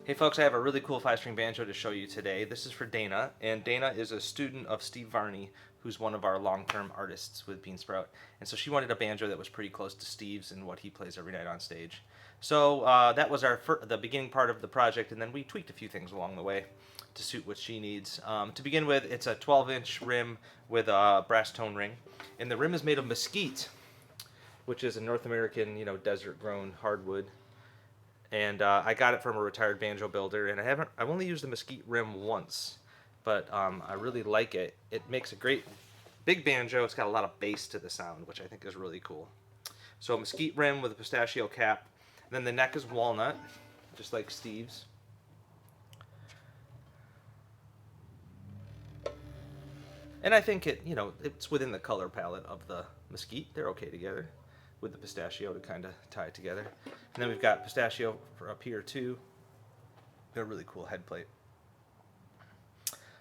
Hey folks, I have a really cool 5-string banjo to show you today. This is for Dana, and Dana is a student of Steve Varney, who's one of our long-term artists with Beansprout. And so she wanted a banjo that was pretty close to Steve's and what he plays every night on stage. So that was the beginning part of the project, and then we tweaked a few things along the way to suit what she needs. To begin with, it's a 12-inch rim with a brass tone ring, and the rim is made of mesquite, which is a North American, desert-grown hardwood. And I got it from a retired banjo builder, and I've only used the mesquite rim once, but I really like it. It makes a great big banjo. It's got a lot of bass to the sound, which I think is really cool. So mesquite rim with a pistachio cap. And then the neck is walnut, just like Steve's. And I think it's within the color palette of the mesquite. They're okay together with the pistachio to kind of tie it together. And then we've got pistachio for up here too. Got a really cool head plate.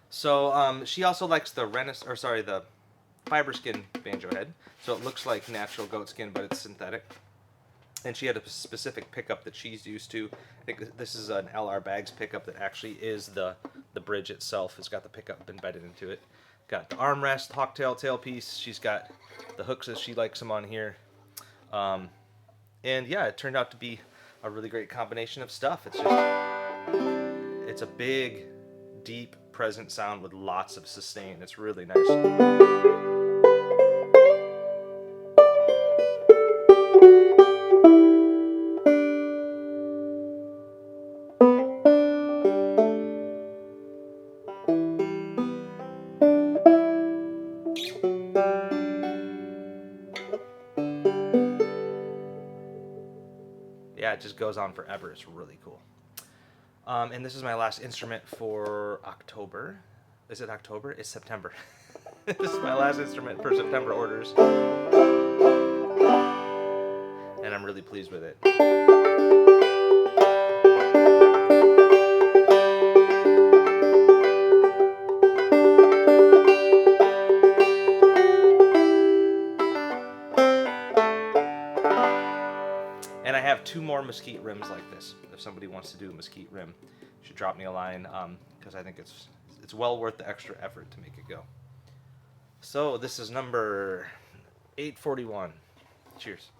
So she also likes the fiber skin banjo head. So it looks like natural goat skin, but it's synthetic. And she had a specific pickup that she's used to. I think this is an LR Bags pickup that actually is the bridge itself. It's got the pickup embedded into it. Got the armrest, hawktail tailpiece. She's got the hooks as she likes them on here. And yeah, it turned out to be a really great combination of stuff. It's a big, deep, present sound with lots of sustain. It's really nice. Yeah, it just goes on forever. It's really cool. And this is my last instrument for October. Is it October? It's September. This is my last instrument for September orders. And I'm really pleased with it. And I have 2 more mesquite rims like this. If somebody wants to do a mesquite rim, you should drop me a line because I think it's well worth the extra effort to make it go. So this is number 841. Cheers.